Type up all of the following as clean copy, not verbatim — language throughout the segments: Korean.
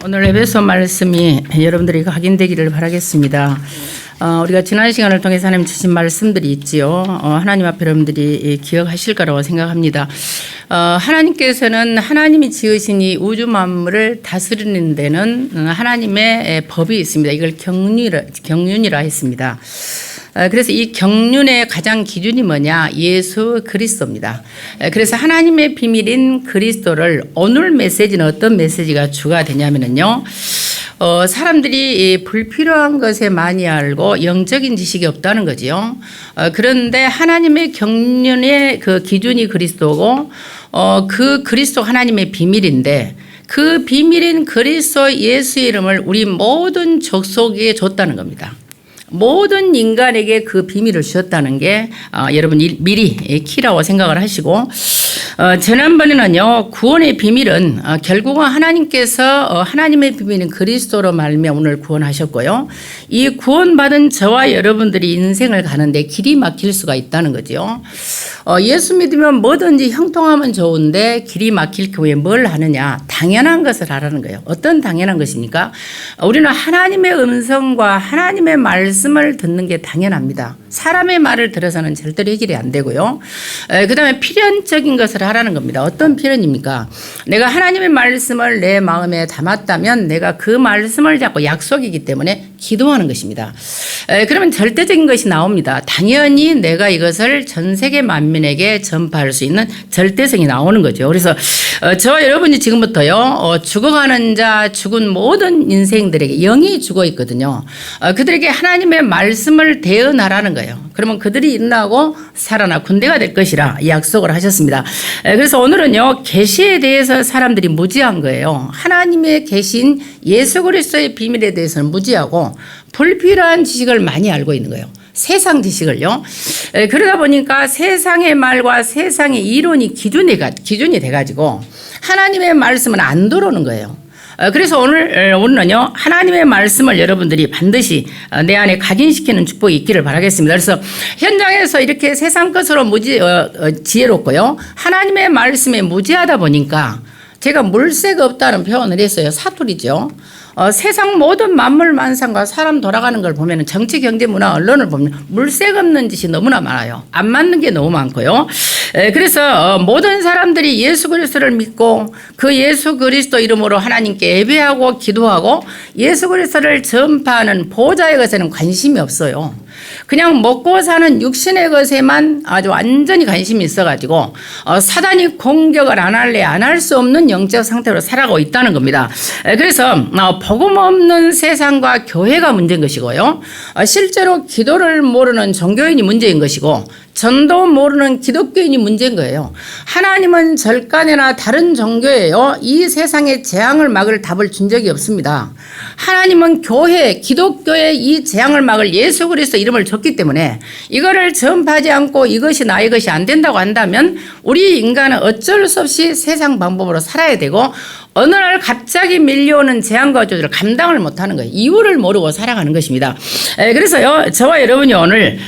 오늘 에베소 말씀이 여러분들이 확인되기를 바라겠습니다. 우리가 지난 시간을 통해서 하나님 주신 말씀들이 있지요. 하나님 앞에 여러분들이 기억하실 거라고 생각합니다. 하나님께서는 하나님이 지으신 이 우주 만물을 다스리는 데는 하나님의 법이 있습니다. 이걸 경륜이라 했습니다. 그래서 이 경륜의 가장 기준이 뭐냐? 예수 그리스도입니다. 그래서 하나님의 비밀인 그리스도를 오늘 메시지는 어떤 메시지가 주가 되냐면요. 사람들이 불필요한 것에 많이 알고 영적인 지식이 없다는 거지요. 그런데 하나님의 경륜의 그 기준이 그리스도고 그 그리스도 하나님의 비밀인데 그 비밀인 그리스도 예수의 이름을 우리 모든 족속에 줬다는 겁니다. 모든 인간에게 그 비밀을 주셨다는 게 여러분 미리 키라고 생각을 하시고 지난번에는요 구원의 비밀은 결국은 하나님께서 하나님의 비밀인 그리스도로 말미암아 오늘 구원하셨고요. 이 구원받은 저와 여러분들이 인생을 가는데 길이 막힐 수가 있다는 거죠. 예수 믿으면 뭐든지 형통하면 좋은데 길이 막힐 경우에 뭘 하느냐? 당연한 것을 하라는 거예요. 어떤 당연한 것입니까? 우리는 하나님의 음성과 하나님의 말씀을 듣는 게 당연합니다. 사람의 말을 들어서는 절대로 해결이 안 되고요. 그 다음에 필연적인 것을 하라는 겁니다. 어떤 필연입니까? 내가 하나님의 말씀을 내 마음에 담았다면 내가 그 말씀을 잡고 약속이기 때문에 기도하는 것입니다. 그러면 절대적인 것이 나옵니다. 당연히 내가 이것을 전 세계 만민에게 전파할 수 있는 절대성이 나오는 거죠. 그래서 저와 여러분이 지금부터요 죽어가는 자 죽은 모든 인생들에게 영이 죽어 있거든요. 그들에게 하나님의 말씀을 대언하라는 거예요. 그러면 그들이 일어나고 살아나 군대가 될 것이라 약속을 하셨습니다. 그래서 오늘은요 계시에 대해서 사람들이 무지한 거예요. 하나님의 계신 예수 그리스도의 비밀에 대해서는 무지하고 불필요한 지식을 많이 알고 있는 거예요. 세상 지식을요. 그러다 보니까 세상의 말과 세상의 이론이 기준이 돼가지고 하나님의 말씀은 안 들어오는 거예요. 그래서 오늘은요 하나님의 말씀을 여러분들이 반드시 내 안에 각인시키는 축복이 있기를 바라겠습니다. 그래서 현장에서 이렇게 세상 것으로 지혜롭고요 하나님의 말씀에 무지하다 보니까 제가 물새가 없다는 표현을 했어요. 사투리죠. 세상 모든 만물 만상과 사람 돌아가는 걸 보면 정치, 경제, 문화, 언론을 보면 물색 없는 짓이 너무나 많아요. 안 맞는 게 너무 많고요. 그래서 모든 사람들이 예수 그리스도를 믿고 그 예수 그리스도 이름으로 하나님께 예배하고 기도하고 예수 그리스도를 전파하는 보좌의 것에는 관심이 없어요. 그냥 먹고 사는 육신의 것에만 아주 완전히 관심이 있어가지고 사단이 공격을 안 할 수 없는 영적 상태로 살아가고 있다는 겁니다. 그래서 복음 없는 세상과 교회가 문제인 것이고요. 실제로 기도를 모르는 종교인이 문제인 것이고 전도 모르는 기독교인이 문제인 거예요. 하나님은 절간에나 다른 종교에요 이 세상의 재앙을 막을 답을 준 적이 없습니다. 하나님은 교회, 기독교에 이 재앙을 막을 예수 그리스도 이름을 줬기 때문에 이거를 전파하지 않고 이것이 나의 것이 안 된다고 한다면 우리 인간은 어쩔 수 없이 세상 방법으로 살아야 되고 어느 날 갑자기 밀려오는 재앙과 저주를 감당을 못하는 거예요. 이유를 모르고 살아가는 것입니다. 그래서요 저와 여러분이 오늘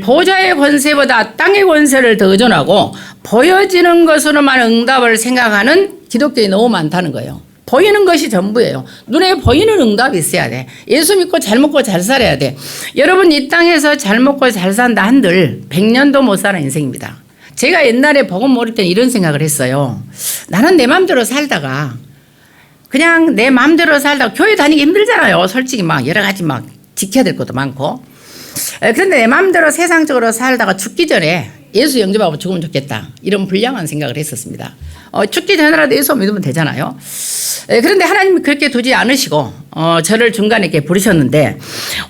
보좌의 권세보다 땅의 권세를 더 의존하고 보여지는 것으로만 응답을 생각하는 기독교인이 너무 많다는 거예요. 보이는 것이 전부예요. 눈에 보이는 응답이 있어야 돼. 예수 믿고 잘 먹고 잘 살아야 돼. 여러분 이 땅에서 잘 먹고 잘 산다 한들 100년도 못 사는 인생입니다. 제가 옛날에 복음 모를 때는 이런 생각을 했어요. 나는 내 마음대로 살다가 그냥 내 마음대로 살다가 교회 다니기 힘들잖아요. 솔직히 막 여러 가지 막 지켜야 될 것도 많고. 그런데 내 마음대로 세상적으로 살다가 죽기 전에 예수 영접하고 죽으면 좋겠다. 이런 불량한 생각을 했었습니다. 죽기 전이라도 예수 믿으면 되잖아요. 그런데 하나님이 그렇게 두지 않으시고 저를 중간에 이렇게 부르셨는데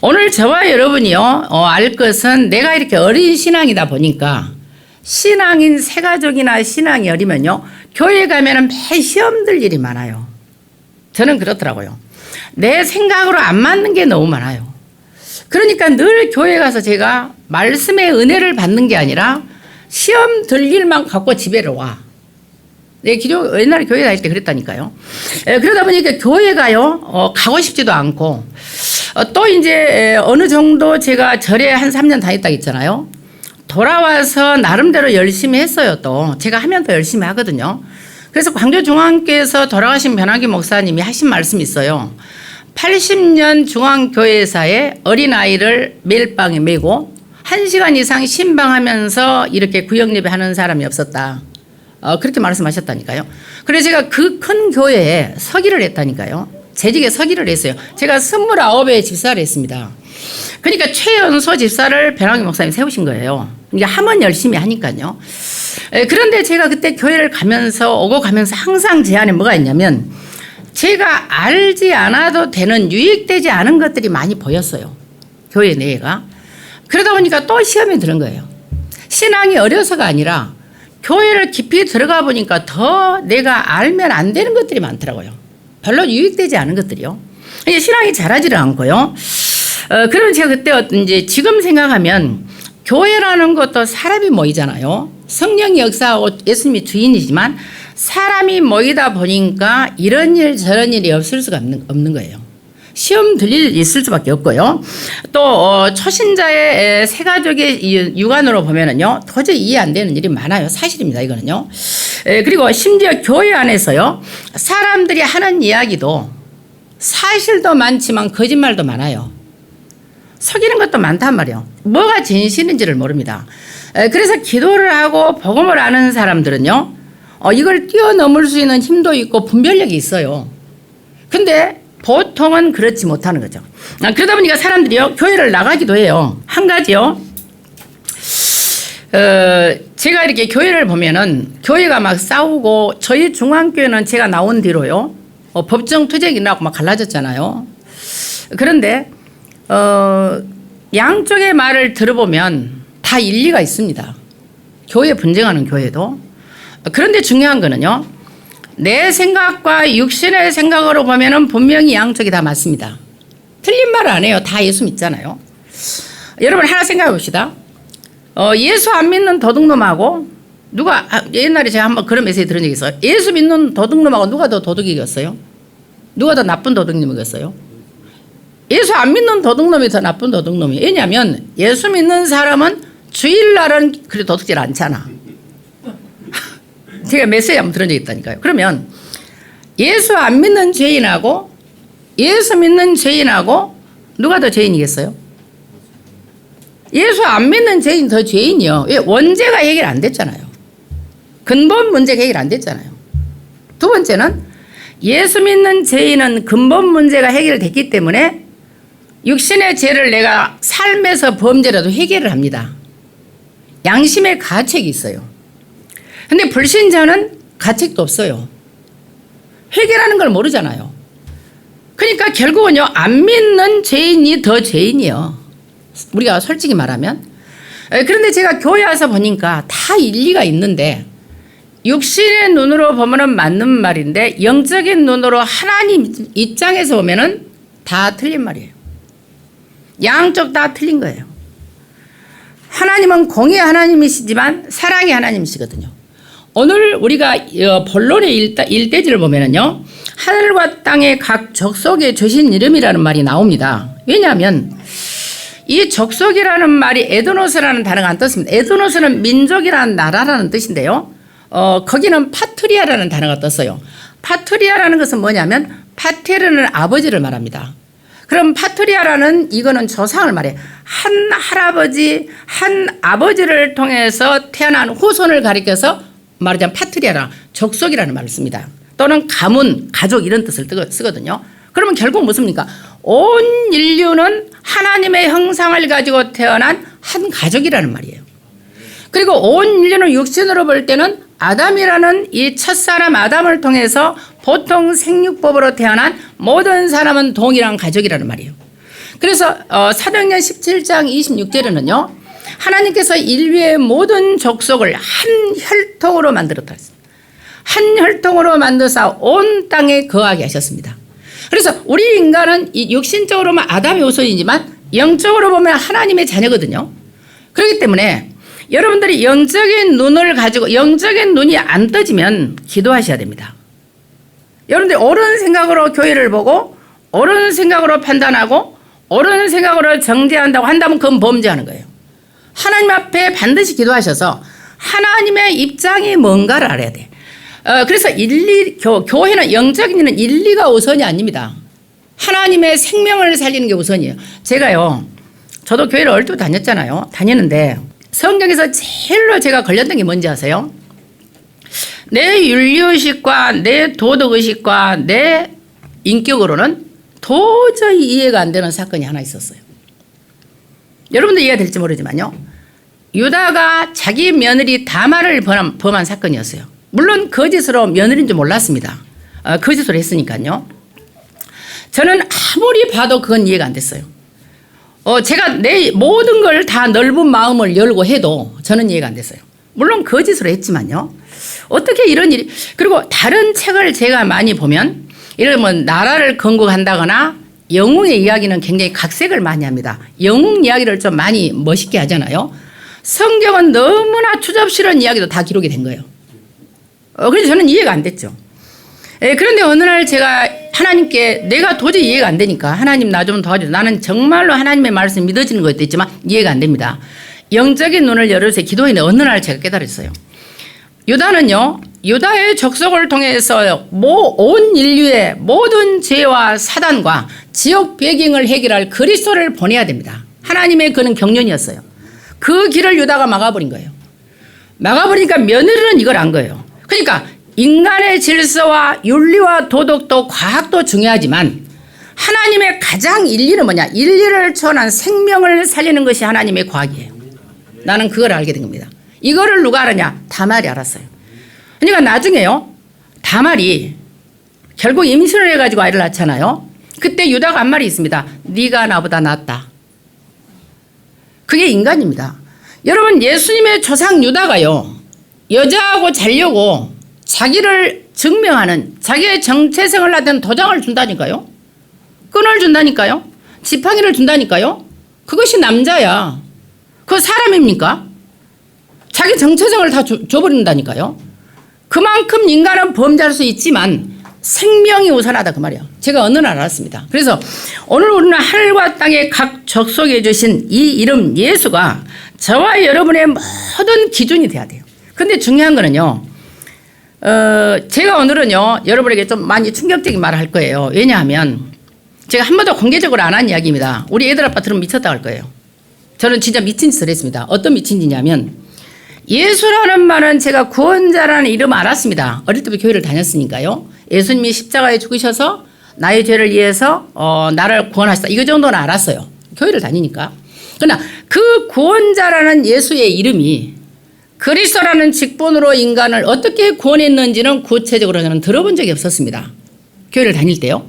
오늘 저와 여러분이요 알 것은 내가 이렇게 어린 신앙이다 보니까 신앙인 새가족이나 신앙이 어리면요 교회 가면은 매 시험 들 일이 많아요. 저는 그렇더라고요. 내 생각으로 안 맞는 게 너무 많아요. 그러니까 늘 교회 가서 제가 말씀의 은혜를 받는 게 아니라 시험 들 일만 갖고 집에를 와. 옛날에 교회 다닐 때 그랬다니까요. 그러다 보니까 교회 가요 가고 싶지도 않고 또 이제 어느 정도 제가 절에 한 3년 다녔다 했잖아요. 돌아와서 나름대로 열심히 했어요. 또 제가 하면 더 열심히 하거든요. 그래서 광주중앙교회에서 돌아가신 변학기 목사님이 하신 말씀이 있어요. 80년 중앙교회사에 어린아이를 매일 방에 메고 1시간 이상 신방하면서 이렇게 구역예배하는 사람이 없었다. 그렇게 말씀하셨다니까요. 그래서 제가 그 큰 교회에 서기를 했다니까요. 재직에 서기를 했어요. 제가 29에 집사를 했습니다. 그러니까 최연소 집사를 변학기 목사님이 세우신 거예요. 이게 하면 열심히 하니까요. 그런데 제가 그때 교회를 가면서 오고 가면서 항상 제 안에 뭐가 있냐면 제가 알지 않아도 되는 유익되지 않은 것들이 많이 보였어요. 교회 내가. 그러다 보니까 또 시험에 들은 거예요. 신앙이 어려서가 아니라 교회를 깊이 들어가 보니까 더 내가 알면 안 되는 것들이 많더라고요. 별로 유익되지 않은 것들이요. 신앙이 자라지를 않고요. 그러면 제가 그때 이제 지금 생각하면 교회라는 것도 사람이 모이잖아요. 성령이 역사하고 예수님이 주인이지만 사람이 모이다 보니까 이런 일 저런 일이 없을 수가 없는 거예요. 시험 들 일 있을 수밖에 없고요. 또 초신자의 새 가족의 육안으로 보면은요 도저히 이해 안 되는 일이 많아요. 사실입니다. 이거는요. 그리고 심지어 교회 안에서요 사람들이 하는 이야기도 사실도 많지만 거짓말도 많아요. 속이는 것도 많단 말이에요. 뭐가 진실인지를 모릅니다. 그래서 기도를 하고 복음을 아는 사람들은요 이걸 뛰어넘을 수 있는 힘도 있고 분별력이 있어요. 근데 보통은 그렇지 못하는 거죠. 그러다 보니까 사람들이요 교회를 나가기도 해요. 한 가지요. 제가 이렇게 교회를 보면은 교회가 막 싸우고 저희 중앙교회는 제가 나온 뒤로요 법정 투쟁이 나고 막 갈라졌잖아요. 그런데 양쪽의 말을 들어보면 다 일리가 있습니다. 교회 분쟁하는 교회도. 그런데 중요한 거는요. 내 생각과 육신의 생각으로 보면은 분명히 양쪽이 다 맞습니다. 틀린 말을 안 해요. 다 예수 믿잖아요. 여러분 하나 생각해 봅시다. 예수 안 믿는 도둑놈하고 누가 옛날에 제가 한번 그런 메시지 들은 적이 있어요. 예수 믿는 도둑놈하고 누가 더 도둑이겠어요? 누가 더 나쁜 도둑놈이겠어요? 예수 안 믿는 도둑놈이 더 나쁜 도둑놈이에요. 왜냐하면 예수 믿는 사람은 주일날은 그리 도둑질 않잖아. 제가 메시지 한번 들은 적이 있다니까요. 그러면 예수 안 믿는 죄인하고 예수 믿는 죄인하고 누가 더 죄인이겠어요? 예수 안 믿는 죄인 더 죄인이요. 왜? 원죄가 해결 안 됐잖아요. 근본 문제가 해결 안 됐잖아요. 두 번째는 예수 믿는 죄인은 근본 문제가 해결됐기 때문에 육신의 죄를 내가 삶에서 범죄라도 해결을 합니다. 양심의 가책이 있어요. 근데 불신자는 가책도 없어요. 해결하는 걸 모르잖아요. 그러니까 결국은요, 안 믿는 죄인이 더 죄인이요. 우리가 솔직히 말하면. 그런데 제가 교회 와서 보니까 다 일리가 있는데, 육신의 눈으로 보면은 맞는 말인데, 영적인 눈으로 하나님 입장에서 보면은 다 틀린 말이에요. 양쪽 다 틀린 거예요. 하나님은 공의 하나님이시지만 사랑의 하나님이시거든요. 오늘 우리가 본론의 일대지를 보면은요, 하늘과 땅의 각 족속에 주신 이름이라는 말이 나옵니다. 왜냐하면 이 족속이라는 말이 에도노스라는 단어가 안 떴습니다. 에도노스는 민족이라는 나라라는 뜻인데요. 거기는 파트리아라는 단어가 떴어요. 파트리아라는 것은 뭐냐면 파테르는 아버지를 말합니다. 그럼 파트리아라는 이거는 조상을 말해. 한 할아버지, 한 아버지를 통해서 태어난 후손을 가리켜서 말하자면 파트리아라, 족속이라는 말을 씁니다. 또는 가문, 가족 이런 뜻을 쓰거든요. 그러면 결국 무엇입니까? 온 인류는 하나님의 형상을 가지고 태어난 한 가족이라는 말이에요. 그리고 온 인류는 육신으로 볼 때는 아담이라는 이 첫사람 아담을 통해서 보통 생육법으로 태어난 모든 사람은 동일한 가족이라는 말이에요. 그래서 사도행전 17장 26절에는요. 하나님께서 인류의 모든 족속을 한 혈통으로 만들었다 했습니다. 한 혈통으로 만드사 온 땅에 거하게 하셨습니다. 그래서 우리 인간은 이 육신적으로만 아담의 후손이지만 영적으로 보면 하나님의 자녀거든요. 그렇기 때문에 여러분들이 영적인 눈을 가지고 영적인 눈이 안 떠지면 기도하셔야 됩니다. 여러분들이 옳은 생각으로 교회를 보고 옳은 생각으로 판단하고 옳은 생각으로 정죄한다고 한다면 그건 범죄하는 거예요. 하나님 앞에 반드시 기도하셔서 하나님의 입장이 뭔가를 알아야 돼. 그래서 교회는 영적인 일은 인리가 우선이 아닙니다. 하나님의 생명을 살리는 게 우선이에요. 저도 교회를 어릴 때부터 다녔잖아요. 다니는데 성경에서 제일로 제가 걸렸던 게 뭔지 아세요? 내 윤리의식과 내 도덕의식과 내 인격으로는 도저히 이해가 안 되는 사건이 하나 있었어요. 여러분도 이해가 될지 모르지만요. 유다가 자기 며느리 다말을 범한 사건이었어요. 물론 거짓으로 며느리인 줄 몰랐습니다. 거짓으로 했으니까요. 저는 아무리 봐도 그건 이해가 안 됐어요. 제가 내 모든 걸 다 넓은 마음을 열고 해도 저는 이해가 안 됐어요. 물론 거짓으로 했지만요. 어떻게 이런 일이, 그리고 다른 책을 제가 많이 보면 예를 들면 나라를 건국한다거나 영웅의 이야기는 굉장히 각색을 많이 합니다. 영웅 이야기를 좀 많이 멋있게 하잖아요. 성경은 너무나 추접스러운 이야기도 다 기록이 된 거예요. 그래서 저는 이해가 안 됐죠. 그런데 어느 날 제가 하나님께 내가 도저히 이해가 안 되니까 하나님 나 좀 도와줘. 나는 정말로 하나님의 말씀이 믿어지는 것도 있지만 이해가 안 됩니다. 영적인 눈을 열어서 기도했는데 어느 날 제가 깨달았어요. 유다는요, 유다의 족속을 통해서 온 인류의 모든 죄와 사단과 지옥 배경을 해결할 그리스도를 보내야 됩니다. 하나님의 그는 경륜이었어요. 그 길을 유다가 막아버린 거예요. 막아버리니까 며느리는 이걸 안 거예요. 그러니까 인간의 질서와 윤리와 도덕도 과학도 중요하지만 하나님의 가장 인리는 뭐냐? 인리를 초월한 생명을 살리는 것이 하나님의 과학이에요. 나는 그걸 알게 된 겁니다. 이거를 누가 알았냐? 다말이 알았어요. 그러니까 나중에요, 다말이 결국 임신을 해가지고 아이를 낳잖아요. 그때 유다가 한 말이 있습니다. 네가 나보다 낫다. 그게 인간입니다. 여러분, 예수님의 조상 유다가요, 여자하고 자려고 자기를 증명하는 자기의 정체성을 나타내는 도장을 준다니까요. 끈을 준다니까요. 지팡이를 준다니까요. 그것이 남자야. 그거 사람입니까? 자기 정체성을 다 줘버린다니까요. 그만큼 인간은 범죄할 수 있지만 생명이 우선하다 그 말이에요. 제가 어느 날 알았습니다. 그래서 오늘 우리는 하늘과 땅에 각 족속해 주신 이 이름 예수가 저와 여러분의 모든 기준이 돼야 돼요. 근데 중요한 거는요, 제가 오늘은요 여러분에게 좀 많이 충격적인 말을 할 거예요. 왜냐하면 제가 한 번도 공개적으로 안 한 이야기입니다. 우리 애들 아빠 들으면 미쳤다 할 거예요. 저는 진짜 미친 짓을 했습니다. 어떤 미친 짓이냐면, 예수라는 말은 제가 구원자라는 이름을 알았습니다. 어릴 때부터 교회를 다녔으니까요. 예수님이 십자가에 죽으셔서 나의 죄를 위해서 나를 구원하시다, 이거 정도는 알았어요. 교회를 다니니까. 그러나 그 구원자라는 예수의 이름이 그리스도라는 직분으로 인간을 어떻게 구원했는지는 구체적으로 저는 들어본 적이 없었습니다. 교회를 다닐 때요.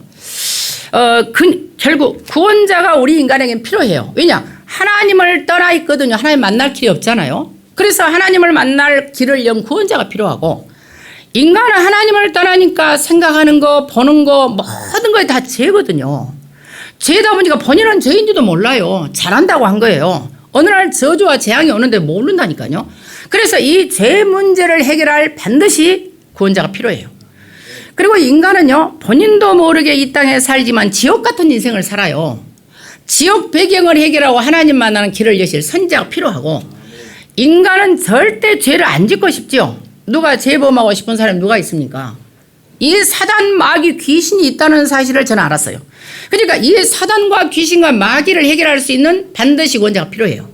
결국 구원자가 우리 인간에겐 필요해요. 왜냐? 하나님을 떠나 있거든요. 하나님 만날 길이 없잖아요. 그래서 하나님을 만날 길을 연 구원자가 필요하고, 인간은 하나님을 떠나니까 생각하는 거, 보는 거, 모든 거에 다 죄거든요. 죄다 보니까 본인은 죄인지도 몰라요. 잘한다고 한 거예요. 어느 날 저주와 재앙이 오는데 모른다니까요. 그래서 이 죄 문제를 해결할 반드시 구원자가 필요해요. 그리고 인간은요, 본인도 모르게 이 땅에 살지만 지옥 같은 인생을 살아요. 지옥 배경을 해결하고 하나님 만나는 길을 여실 선지자가 필요하고, 인간은 절대 죄를 안 짓고 싶지요. 누가 죄범하고 싶은 사람이 누가 있습니까? 이 사단, 마귀, 귀신이 있다는 사실을 저는 알았어요. 그러니까 이 사단과 귀신과 마귀를 해결할 수 있는 반드시 구원자가 필요해요.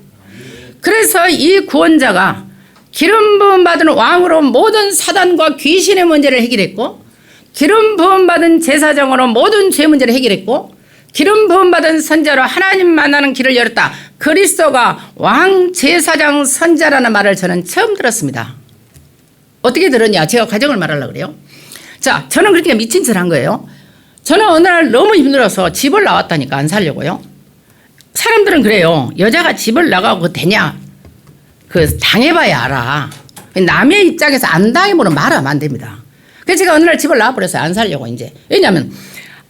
그래서 이 구원자가 기름 부음 받은 왕으로 모든 사단과 귀신의 문제를 해결했고, 기름 부음 받은 제사장으로 모든 죄 문제를 해결했고, 기름 부음 받은 선자로 하나님 만나는 길을 열었다. 그리스도가 왕, 제사장, 선자라는 말을 저는 처음 들었습니다. 어떻게 들었냐? 제가 과정을 말하려고 그래요. 자, 저는 그렇게 미친 짓을 한 거예요. 저는 어느 날 너무 힘들어서 집을 나왔다니까, 안 살려고요. 사람들은 그래요. 여자가 집을 나가고 그거 되냐? 당해봐야 알아. 남의 입장에서 안 당해보면 말하면 안 됩니다. 그래서 제가 어느 날 집을 나와버렸어요. 안 살려고 이제. 왜냐하면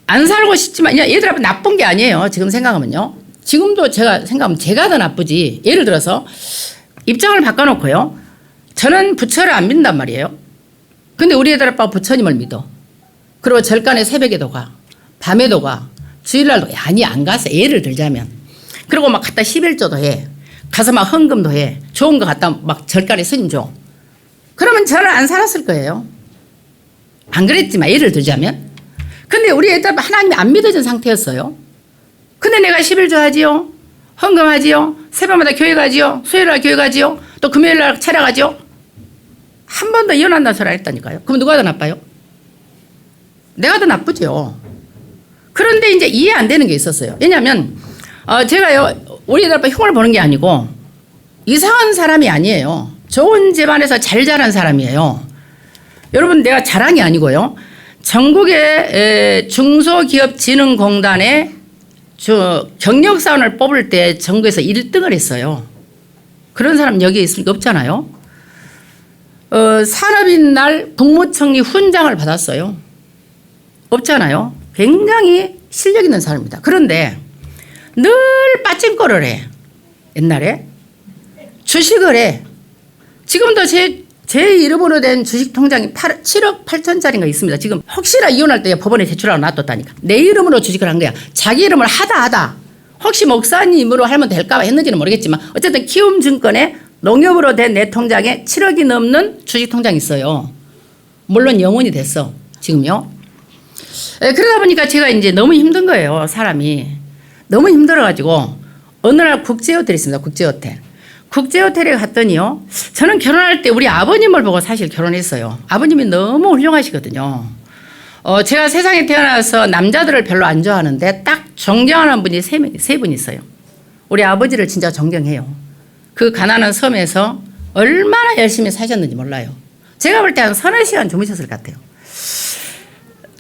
안 살고 싶지만 얘들 앞에 나쁜 게 아니에요. 지금 생각하면요. 지금도 제가 생각하면 제가 더 나쁘지. 예를 들어서 입장을 바꿔놓고요. 저는 부처를 안 믿는단 말이에요. 근데 우리 애들 아빠가 부처님을 믿어. 그리고 절간에 새벽에도 가. 밤에도 가. 주일날도 아니 안 가서 예를 들자면. 그리고 막 갖다 11조도 해. 가서 막 헌금도 해. 좋은 거 갖다 막 절간에 스님 줘. 그러면 저는 안 살았을 거예요. 안 그랬지만 예를 들자면. 근데 우리 애들 하나님이 안 믿어진 상태였어요. 근데 내가 11조 하지요. 헌금하지요. 새벽마다 교회 가지요. 수요일날 교회 가지요. 또 금요일날 찾아가지요. 한 번도 이혼한다는 소리 안 했다니까요. 그럼 누가 더 나빠요? 내가 더 나쁘죠. 그런데 이제 이해 안 되는 게 있었어요. 왜냐하면 제가요 우리 애들 아빠 흉을 보는 게 아니고 이상한 사람이 아니에요. 좋은 집안에서 잘 자란 사람이에요. 여러분 내가 자랑이 아니고요. 전국의 중소기업진흥공단에 경력사원을 뽑을 때 전국에서 1등을 했어요. 그런 사람 여기에 있을 게 없잖아요. 산업인 날 국무총리 훈장을 받았어요. 없잖아요. 굉장히 실력 있는 사람입니다. 그런데 늘 빠찡거를 해. 옛날에 주식을 해. 지금도 제 이름으로 된 주식 통장이 7억 8천짜리가 있습니다. 지금 혹시나 이혼할 때 법원에 제출하고 놔뒀다니까. 내 이름으로 주식을 한 거야. 자기 이름을 하다. 혹시 목사님으로 하면 될까 봐 했는지는 모르겠지만 어쨌든 키움증권에 농협으로 된 내 통장에 7억이 넘는 주식 통장이 있어요. 물론 영원이 됐어. 지금요. 그러다 보니까 제가 이제 너무 힘든 거예요. 사람이. 너무 힘들어가지고 어느 날 국제호텔이 있습니다. 국제호텔. 국제호텔에 갔더니요. 저는 결혼할 때 우리 아버님을 보고 사실 결혼했어요. 아버님이 너무 훌륭하시거든요. 제가 세상에 태어나서 남자들을 별로 안 좋아하는데 딱 존경하는 분이 세 분 있어요. 우리 아버지를 진짜 존경해요. 그 가난한 섬에서 얼마나 열심히 사셨는지 몰라요. 제가 볼 때 한 서너 시간 주무셨을 것 같아요.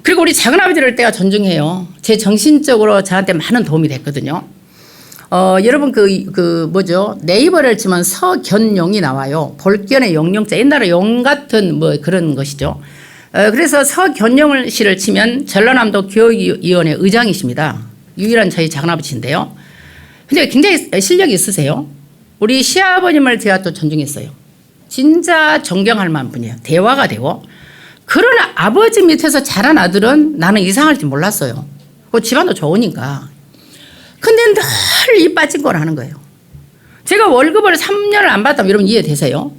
그리고 우리 작은아버지를 제가 존중해요. 제 정신적으로 저한테 많은 도움이 됐거든요. 여러분 뭐죠? 네이버를 치면 서견용이 나와요. 볼견의 용용자. 옛날에 용 같은 뭐 그런 것이죠. 그래서 서견용 씨를 치면 전라남도 교육위원회 의장이십니다. 유일한 저희 작은아버지인데요. 근데 굉장히 실력이 있으세요. 우리 시아버님을 제가 또 존중했어요. 진짜 존경할 만한 분이에요. 대화가 되고. 그러나 아버지 밑에서 자란 아들은 나는 이상할지 몰랐어요. 그 집안도 좋으니까. 근데 늘 이 빠진 걸 하는 거예요. 제가 월급을 3년을 안 받았다면 여러분 이해되세요?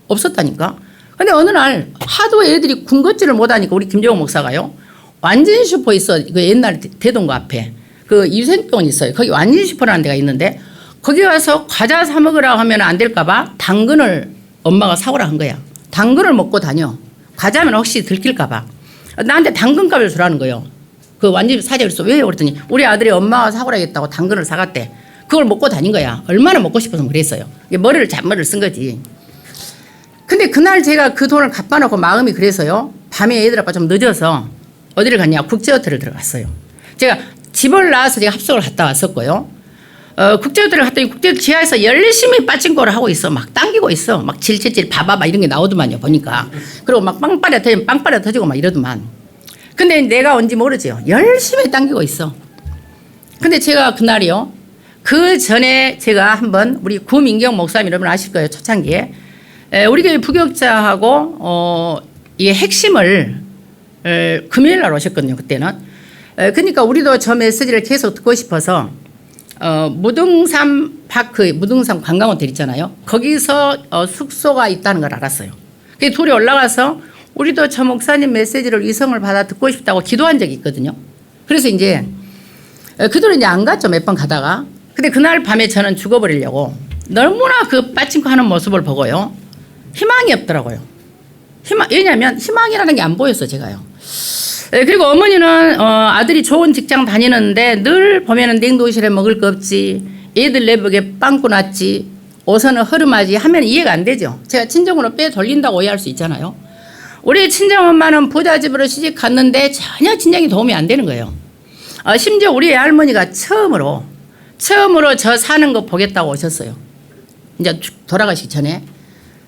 없었다니까. 근데 어느 날 하도 애들이 군것질을 못하니까 우리 김정호 목사가요. 완전 슈퍼 있어. 그 옛날 대동구 앞에. 그 유생병원 있어요. 거기 완전 슈퍼라는 데가 있는데 거기 가서 과자 사 먹으라고 하면 안 될까 봐 당근을 엄마가 사오라 한 거야. 당근을 먹고 다녀. 과자면 혹시 들킬까 봐. 나한테 당근값을 주라는 거예요. 그 완전 사자 그랬어. 왜요? 그랬더니 우리 아들이 엄마가 사오라겠다고 당근을 사갔대. 그걸 먹고 다닌 거야. 얼마나 먹고 싶어서 그랬어요. 머리를 잔머리를 쓴 거지. 근데 그날 제가 그 돈을 갚아놓고 마음이 그래서요. 밤에 애들 아빠 좀 늦어서 어디를 갔냐. 국제호텔을 들어갔어요. 제가 집을 나와서 제가 합석을 갔다 왔었고요. 국제호텔을 갔더니 국제호텔 지하에서 열심히 빠찡거를 하고 있어. 막 당기고 있어. 막 질질질 봐봐 이런 게 나오더만요. 보니까. 그리고 막 빵빠레 터지고 막 이러더만. 근데 내가 뭔지 모르죠. 열심히 당기고 있어. 근데 제가 그날이요. 그 전에 제가 한번 우리 구민경 목사님 여러분 아실 거예요. 초창기에. 우리 교회 부교육자하고 이 핵심을 금요일 날 오셨거든요. 그때는. 그러니까 우리도 저 메시지를 계속 듣고 싶어서 무등산 파크, 무등산 관광호텔 있잖아요. 거기서 숙소가 있다는 걸 알았어요. 그래서 둘이 올라가서 우리도 저 목사님 메시지를 위성을 받아 듣고 싶다고 기도한 적이 있거든요. 그래서 이제 그들은 이제 안 갔죠. 몇 번 가다가. 근데 그날 밤에 저는 죽어버리려고 너무나 그 빠찡코 하는 모습을 보고요. 희망이 없더라고요. 왜냐하면 희망이라는 게 안 보였어 제가요. 그리고 어머니는 아들이 좋은 직장 다니는데 늘 보면은 냉동실에 먹을 거 없지. 애들 내복에 빵꾸 났지. 옷은 허름하지 하면 이해가 안 되죠. 제가 친정으로 빼 돌린다고 오해할 수 있잖아요. 우리 친정엄마는 부잣집으로 시집 갔는데 전혀 친정이 도움이 안 되는 거예요. 심지어 우리 할머니가 처음으로 저 사는 거 보겠다고 오셨어요. 이제 돌아가시기 전에.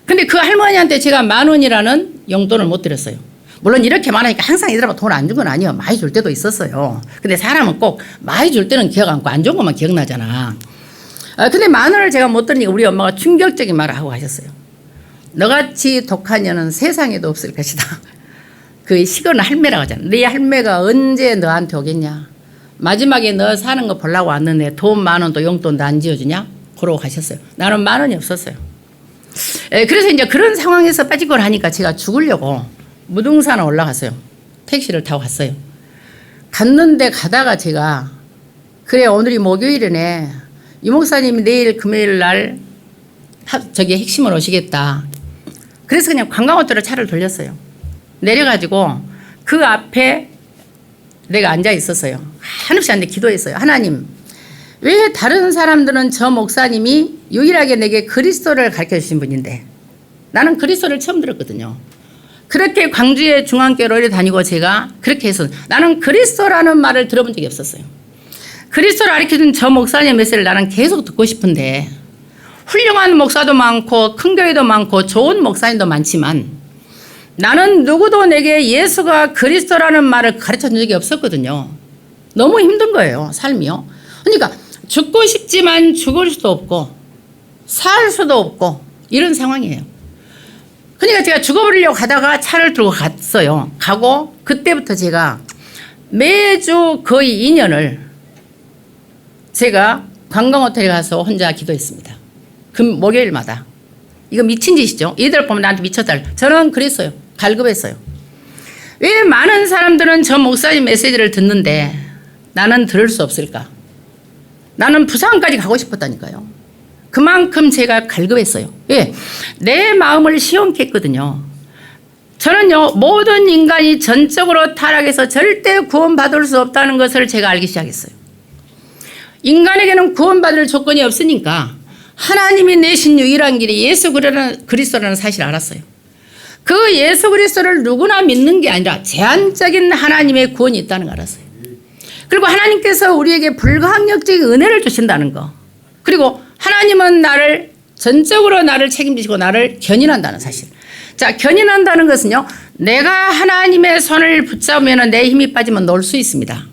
근데 그 할머니한테 제가 10,000원이라는 용돈을 못 드렸어요. 물론 이렇게 많으니까 항상 이들하고 돈 안 준 건 아니에요. 많이 줄 때도 있었어요. 근데 사람은 꼭 많이 줄 때는 기억 안 나고 안 좋은 것만 기억나잖아. 근데 10,000원을 제가 못 드리니까 우리 엄마가 충격적인 말을 하고 가셨어요. 너같이 독한 년은 세상에도 없을 것이다. 그 시골은 할매라고 하잖아. 네 할매가 언제 너한테 오겠냐. 마지막에 너 사는 거 보려고 왔는데 돈 10,000원도 용돈도 안 지어주냐. 그러고 가셨어요. 나는 10,000원이 없었어요. 그래서 이제 그런 상황에서 빠진 걸 하니까 제가 죽으려고 무등산에 올라갔어요. 택시를 타고 갔어요. 갔는데 가다가 제가 그래 오늘이 목요일이네. 이 목사님이 내일 금요일 날 저기 핵심을 오시겠다. 그래서 그냥 관광호텔로 차를 돌렸어요. 내려가지고 그 앞에 내가 앉아 있었어요. 한없이 앉아 기도했어요. 하나님, 왜 다른 사람들은 저 목사님이 유일하게 내게 그리스도를 가르쳐 주신 분인데 나는 그리스도를 처음 들었거든요. 그렇게 광주의 중앙교회를 다니고 제가 그렇게 해서 나는 그리스도라는 말을 들어본 적이 없었어요. 그리스도를 가르쳐준 저 목사님의 메시지를 나는 계속 듣고 싶은데 훌륭한 목사도 많고 큰 교회도 많고 좋은 목사님도 많지만 나는 누구도 내게 예수가 그리스도라는 말을 가르쳐준 적이 없었거든요. 너무 힘든 거예요, 삶이요. 그러니까 죽고 싶지만 죽을 수도 없고 살 수도 없고 이런 상황이에요. 그러니까 제가 죽어버리려고 가다가 차를 들고 갔어요. 가고 그때부터 제가 매주 거의 2년을 제가 관광호텔에 가서 혼자 기도했습니다. 목요일마다. 이거 미친 짓이죠. 얘들 보면 나한테 미쳤다. 저는 그랬어요. 갈급했어요. 왜 많은 사람들은 저 목사님 메시지를 듣는데 나는 들을 수 없을까? 나는 부산까지 가고 싶었다니까요. 그만큼 제가 갈급했어요. 왜? 내 마음을 시험케 했거든요. 저는요, 모든 인간이 전적으로 타락해서 절대 구원받을 수 없다는 것을 제가 알기 시작했어요. 인간에게는 구원받을 조건이 없으니까 하나님이 내신 유일한 길이 예수 그리스도라는 사실을 알았어요. 그 예수 그리스도를 누구나 믿는 게 아니라 제한적인 하나님의 구원이 있다는 걸 알았어요. 그리고 하나님께서 우리에게 불가항력적인 은혜를 주신다는 거. 그리고 하나님은 전적으로 나를 책임지시고 나를 견인한다는 사실. 자, 견인한다는 것은요, 내가 하나님의 손을 붙잡으면 내 힘이 빠지면 놓을 수 있습니다.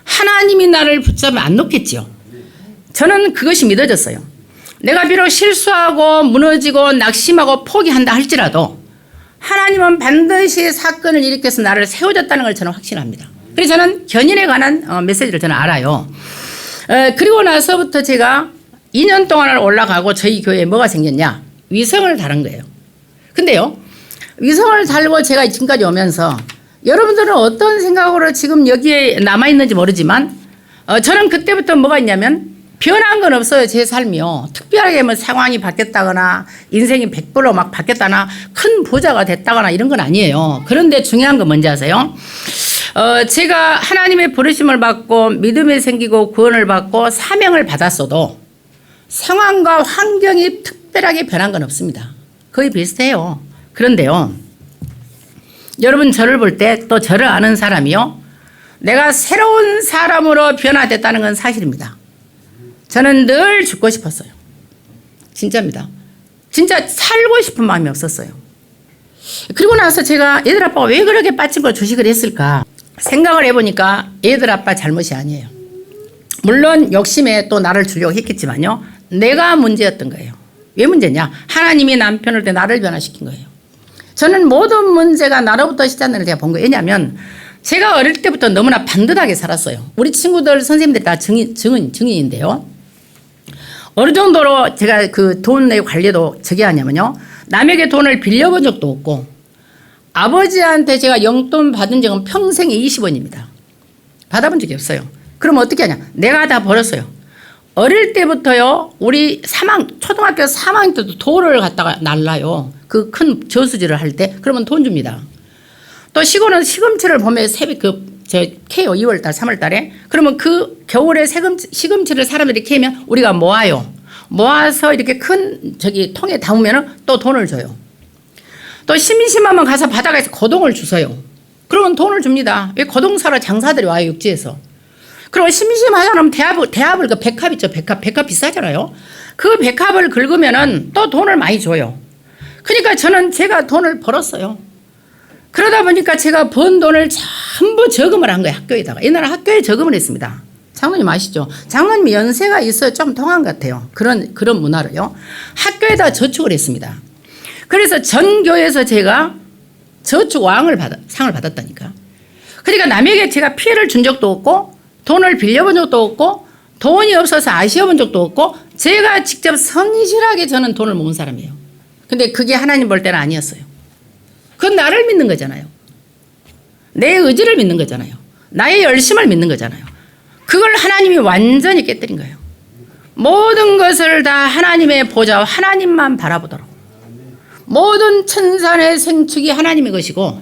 하나님이 나를 붙잡으면 안 놓겠지요. 저는 그것이 믿어졌어요. 내가 비록 실수하고 무너지고 낙심하고 포기한다 할지라도 하나님은 반드시 사건을 일으켜서 나를 세워줬다는 걸 저는 확신합니다. 그래서 저는 견인에 관한 메시지를 저는 알아요. 그리고 나서부터 제가 2년 동안을 올라가고 저희 교회에 뭐가 생겼냐? 위성을 달은 거예요. 근데요, 위성을 달고 제가 지금까지 오면서 여러분들은 어떤 생각으로 지금 여기에 남아있는지 모르지만 저는 그때부터 뭐가 있냐면 변한 건 없어요. 제 삶이요. 특별하게 뭐 상황이 바뀌었다거나 인생이 100% 막 바뀌었다거나 큰 부자가 됐다거나 이런 건 아니에요. 그런데 중요한 건 뭔지 아세요? 제가 하나님의 부르심을 받고 믿음이 생기고 구원을 받고 사명을 받았어도 상황과 환경이 특별하게 변한 건 없습니다. 거의 비슷해요. 그런데요, 여러분 저를 볼 때 또 저를 아는 사람이요, 내가 새로운 사람으로 변화됐다는 건 사실입니다. 저는 늘 죽고 싶었어요. 진짜입니다. 진짜 살고 싶은 마음이 없었어요. 그리고 나서 제가 얘들 아빠가 왜 그렇게 빠진 걸 주식을 했을까 생각을 해보니까 얘들 아빠 잘못이 아니에요. 물론 욕심에 또 나를 주려고 했겠지만요, 내가 문제였던 거예요. 왜 문제냐? 하나님이 남편을 때 나를 변화시킨 거예요. 저는 모든 문제가 나로부터 시작되는 제가 본 거예요. 왜냐하면 제가 어릴 때부터 너무나 반듯하게 살았어요. 우리 친구들 선생님들이 다 증인인데요. 어느 정도로 제가 그 돈의 관리도 저기 하냐면요, 남에게 돈을 빌려본 적도 없고 아버지한테 제가 용돈 받은 적은 평생에 20원입니다. 받아본 적이 없어요. 그럼 어떻게 하냐? 내가 다 벌었어요. 어릴 때부터요, 우리 초등학교 3학년 때도 돌을 갖다가 날라요. 그 큰 저수지를 할 때. 그러면 돈 줍니다. 또 시골은 시금치를 봄에 캐요. 2월달, 3월달에. 그러면 그 겨울에 시금치를 사람들이 캐면 우리가 모아요. 모아서 이렇게 큰 통에 담으면 또 돈을 줘요. 또 심심하면 가서 바닷가에서 고동을 주세요. 그러면 돈을 줍니다. 왜 고동 사러 장사들이 와요, 육지에서. 그리고 심심하잖아요. 대합을 그 백합 있죠. 백합 비싸잖아요. 그 백합을 긁으면은 또 돈을 많이 줘요. 그러니까 저는 제가 돈을 벌었어요. 그러다 보니까 제가 번 돈을 전부 저금을 한 거예요, 학교에다가. 옛날에 학교에 저금을 했습니다. 장로님 아시죠? 장로님이 연세가 있어요. 좀 통한 것 같아요. 그런 문화로요. 학교에다 저축을 했습니다. 그래서 전 교회에서 제가 저축 상을 받았다니까. 그러니까 남에게 제가 피해를 준 적도 없고 돈을 빌려본 적도 없고 돈이 없어서 아쉬워본 적도 없고 제가 직접 성실하게 저는 돈을 모은 사람이에요. 근데 그게 하나님 볼 때는 아니었어요. 그건 나를 믿는 거잖아요. 내 의지를 믿는 거잖아요. 나의 열심을 믿는 거잖아요. 그걸 하나님이 완전히 깨뜨린 거예요. 모든 것을 다 하나님의 보좌와 하나님만 바라보도록. 모든 천산의 생축이 하나님의 것이고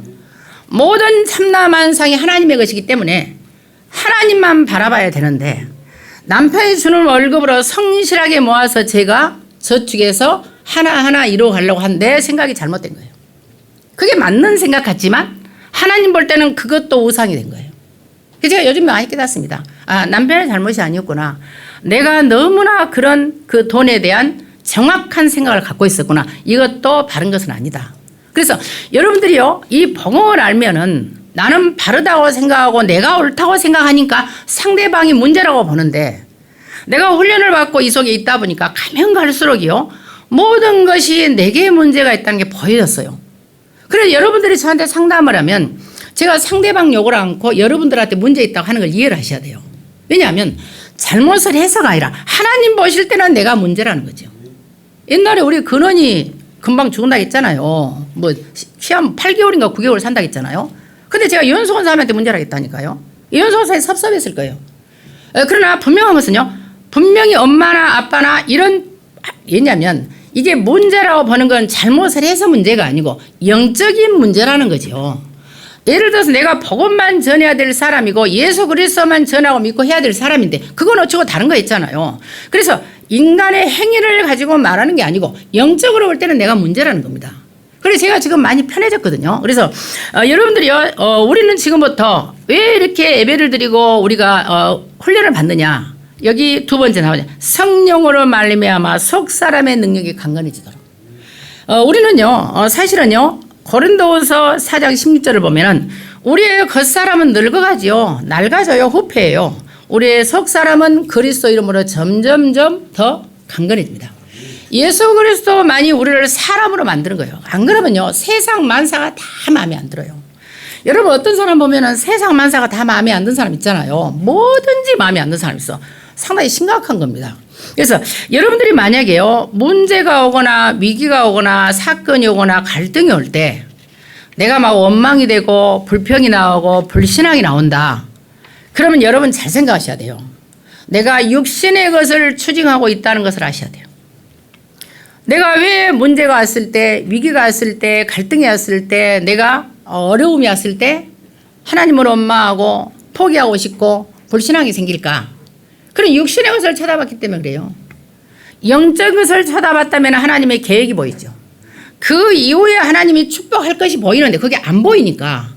모든 참나만상이 하나님의 것이기 때문에 하나님만 바라봐야 되는데 남편이 주는 월급으로 성실하게 모아서 제가 저축해서 하나하나 이루어가려고 한 내 생각이 잘못된 거예요. 그게 맞는 생각 같지만 하나님 볼 때는 그것도 우상이 된 거예요. 그래서 제가 요즘 많이 깨닫습니다. 아, 남편의 잘못이 아니었구나. 내가 너무나 그런 그 돈에 대한 정확한 생각을 갖고 있었구나. 이것도 바른 것은 아니다. 그래서 여러분들이요, 이 복음을 알면은 나는 바르다고 생각하고 내가 옳다고 생각하니까 상대방이 문제라고 보는데 내가 훈련을 받고 이 속에 있다 보니까 가면 갈수록이요, 모든 것이 내게 문제가 있다는 게 보여졌어요. 그래서 여러분들이 저한테 상담을 하면 제가 상대방 욕을 않고 여러분들한테 문제 있다고 하는 걸 이해를 하셔야 돼요. 왜냐하면 잘못을 해서가 아니라 하나님 보실 때는 내가 문제라는 거죠. 옛날에 우리 근원이 금방 죽는다고 했잖아요. 뭐 시험 8개월인가 9개월 산다고 했잖아요. 근데 제가 연수원 사람한테 문제라고 했다니까요. 연수원 사람이 섭섭했을 거예요. 그러나 분명한 것은요, 분명히 엄마나 아빠나 이런, 왜냐하면 이게 문제라고 보는 건 잘못을 해서 문제가 아니고 영적인 문제라는 거죠. 예를 들어서 내가 복음만 전해야 될 사람이고 예수 그리스도만 전하고 믿고 해야 될 사람인데 그건 어쩌고 다른 거 있잖아요. 그래서 인간의 행위를 가지고 말하는 게 아니고 영적으로 볼 때는 내가 문제라는 겁니다. 그래서 제가 지금 많이 편해졌거든요. 그래서 여러분들이요, 우리는 지금부터 왜 이렇게 예배를 드리고 우리가 훈련을 받느냐. 여기 두 번째 나오죠. 성령으로 말미암아 속 사람의 능력이 강건해지도록. 우리는요, 사실은요, 고린도후서 4장 16절을 보면은 우리의 겉사람은 늙어가지요, 낡아져요, 후패예요. 우리의 속 사람은 그리스도 이름으로 점점점 더 강건해집니다. 예수 그리스도만이 우리를 사람으로 만드는 거예요. 안 그러면요, 세상 만사가 다 마음에 안 들어요. 여러분, 어떤 사람 보면은 세상 만사가 다 마음에 안 드는 사람 있잖아요. 뭐든지 마음에 안 드는 사람 있어. 상당히 심각한 겁니다. 그래서 여러분들이 만약에요, 문제가 오거나 위기가 오거나 사건이 오거나 갈등이 올 때 내가 막 원망이 되고 불평이 나오고 불신앙이 나온다. 그러면 여러분 잘 생각하셔야 돼요. 내가 육신의 것을 추징하고 있다는 것을 아셔야 돼요. 내가 왜 문제가 왔을 때, 위기가 왔을 때, 갈등이 왔을 때, 내가 어려움이 왔을 때 하나님을 원망하고 포기하고 싶고 불신앙이 생길까? 그럼 육신의 것을 쳐다봤기 때문에 그래요. 영적 것을 쳐다봤다면 하나님의 계획이 보이죠. 그 이후에 하나님이 축복할 것이 보이는데 그게 안 보이니까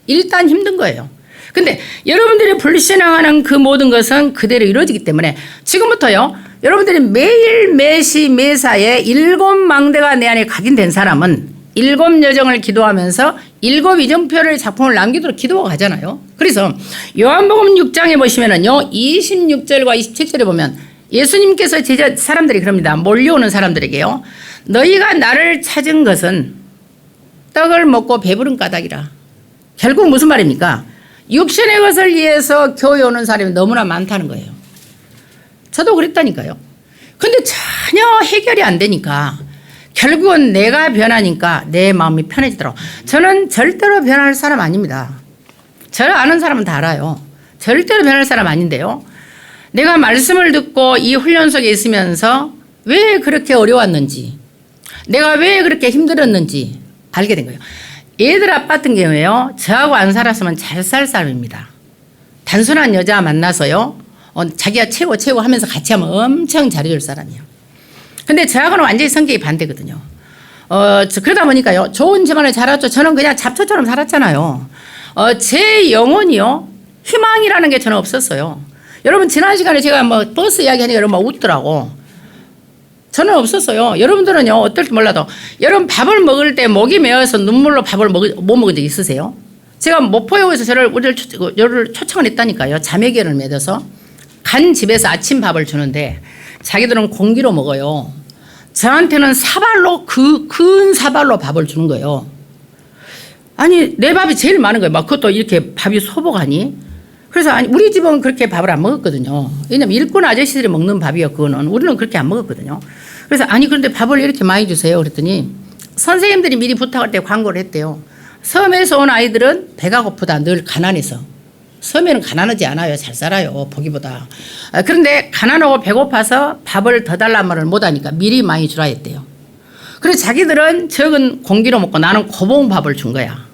일단 힘든 거예요. 근데 여러분들이 불신앙하는 그 모든 것은 그대로 이루어지기 때문에 지금부터요, 여러분들이 매일 매시 매사에 7망대가 내 안에 각인된 사람은 7 여정을 기도하면서 7 이정표를 작품을 남기도록 기도가 가잖아요. 그래서 요한복음 6장에 보시면은요, 26절과 27절에 보면 예수님께서 제자 사람들이 그럽니다. 몰려오는 사람들에게요, 너희가 나를 찾은 것은 떡을 먹고 배부른 까닭이라. 결국 무슨 말입니까? 육신의 것을 위해서 교회 오는 사람이 너무나 많다는 거예요. 저도 그랬다니까요. 근데 전혀 해결이 안 되니까 결국은 내가 변하니까 내 마음이 편해지더라고요. 저는 절대로 변할 사람 아닙니다. 저를 아는 사람은 다 알아요. 절대로 변할 사람 아닌데요, 내가 말씀을 듣고 이 훈련 속에 있으면서 왜 그렇게 어려웠는지, 내가 왜 그렇게 힘들었는지 알게 된 거예요. 얘들 아빠 같은 경우에요, 저하고 안 살았으면 잘 살 사람입니다. 단순한 여자 만나서요, 자기가 최고 하면서 같이 하면 엄청 잘해줄 사람이에요. 근데 저하고는 완전히 성격이 반대거든요. 그러다 보니까요, 좋은 집안을 자랐죠. 저는 그냥 잡초처럼 살았잖아요. 제 영혼이요, 희망이라는 게 저는 없었어요. 여러분, 지난 시간에 제가 뭐 버스 이야기하니까 여러분 막 웃더라고. 저는 없었어요. 여러분들은요, 어떨지 몰라도 여러분 밥을 먹을 때 목이 메어서 눈물로 밥을 못 먹은 적 있으세요? 제가 목포역에서 우리를 초청을 했다니까요. 자매결을 맺어서 간 집에서 아침 밥을 주는데 자기들은 공기로 먹어요. 저한테는 사발로, 큰 사발로 밥을 주는 거예요. 아니, 내 밥이 제일 많은 거예요. 막 그것도 이렇게 밥이 소복하니. 그래서 아니, 우리 집은 그렇게 밥을 안 먹었거든요. 왜냐면 일꾼 아저씨들이 먹는 밥이요, 그거는. 우리는 그렇게 안 먹었거든요. 그래서 아니, 그런데 밥을 이렇게 많이 주세요. 그랬더니 선생님들이 미리 부탁할 때 광고를 했대요. 섬에서 온 아이들은 배가 고프다. 늘 가난해서. 섬에는 가난하지 않아요. 잘 살아요. 보기보다. 그런데 가난하고 배고파서 밥을 더 달란 말을 못하니까 미리 많이 주라 했대요. 그래서 자기들은 적은 공기로 먹고 나는 고봉 밥을 준 거야.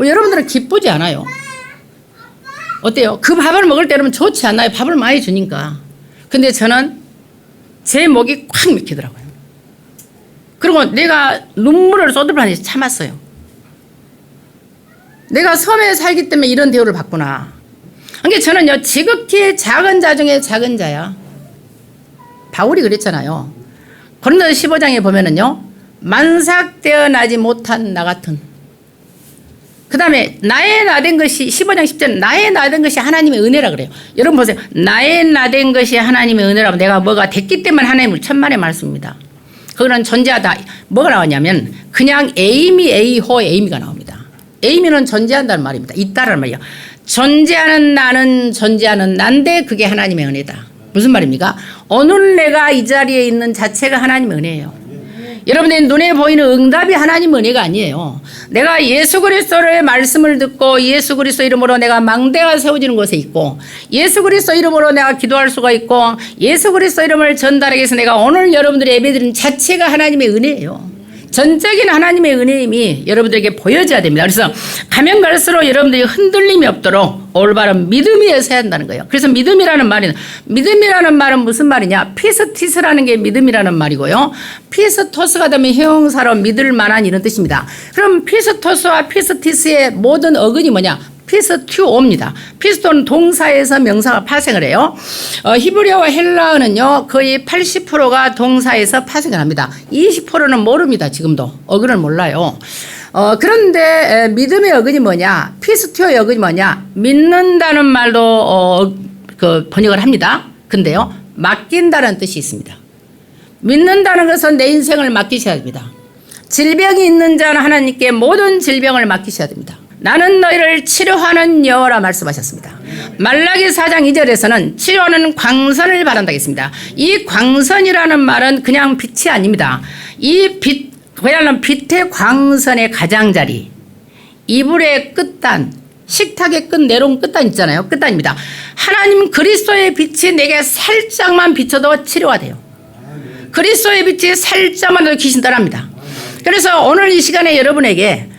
여러분들은 기쁘지 않아요? 어때요? 그 밥을 먹을 때는 좋지 않나요? 밥을 많이 주니까. 근데 저는 제 목이 콱 막히더라고요. 그리고 내가 눈물을 쏟을뻔하니 참았어요. 내가 섬에 살기 때문에 이런 대우를 받구나. 그러니까 저는요, 지극히 작은 자 중에 작은 자야. 바울이 그랬잖아요. 고린도서 15장에 보면은요, 만삭되어 나지 못한 나 같은. 그 다음에 나의 나된 것이 15장 10절 나의 나된 것이 하나님의 은혜라 그래요. 여러분 보세요. 나의 나된 것이 하나님의 은혜라면 내가 뭐가 됐기 때문에 하나님을 천만의 말씀입니다. 그거는 존재하다. 뭐가 나왔냐면 그냥 에이미 에이호 에이미가 나옵니다. 에이미는 존재한다는 말입니다. 있다라는 말이에요. 존재하는 나는 존재하는 난데 그게 하나님의 은혜다. 무슨 말입니까? 오늘 내가 이 자리에 있는 자체가 하나님의 은혜예요. 여러분의 눈에 보이는 응답이 하나님의 은혜가 아니에요. 내가 예수 그리스도의 말씀을 듣고 예수 그리스도 이름으로 내가 망대가 세워지는 곳에 있고 예수 그리스도 이름으로 내가 기도할 수가 있고 예수 그리스도 이름을 전달하기 위해서 내가 오늘 여러분들의 예배드리는 자체가 하나님의 은혜예요. 전적인 하나님의 은혜임이 여러분들에게 보여져야 됩니다. 그래서 가면 갈수록 여러분들이 흔들림이 없도록 올바른 믿음이 있어야 한다는 거예요. 그래서 믿음이라는 말은 무슨 말이냐? 피스티스라는 게 믿음이라는 말이고요. 피스토스가 되면 형용사로 믿을 만한 이런 뜻입니다. 그럼 피스토스와 피스티스의 모든 어근이 뭐냐? 피스튜오입니다. 피스토는 동사에서 명사가 파생을 해요. 히브리어와 헬라어는요 거의 80%가 동사에서 파생을 합니다. 20%는 모릅니다. 지금도 어근을 몰라요. 그런데 믿음의 어근이 뭐냐? 피스튜어의 어근이 뭐냐? 믿는다는 말도 그 번역을 합니다. 근데요 맡긴다는 뜻이 있습니다. 믿는다는 것은 내 인생을 맡기셔야 됩니다. 질병이 있는 자는 하나님께 모든 질병을 맡기셔야 됩니다. 나는 너희를 치료하는 여호라 말씀하셨습니다. 말라기 4장 2절에서는 치료하는 광선을 바란다 했습니다. 이 광선이라는 말은 그냥 빛이 아닙니다. 이 빛, 그야말로 빛의 광선의 가장자리, 이불의 끝단, 식탁의 끝 내려온 끝단 있잖아요. 끝단입니다. 하나님 그리스도의 빛이 내게 살짝만 비춰도 치료가 돼요. 그리스도의 빛이 살짝만 더 귀신 떠납니다. 그래서 오늘 이 시간에 여러분에게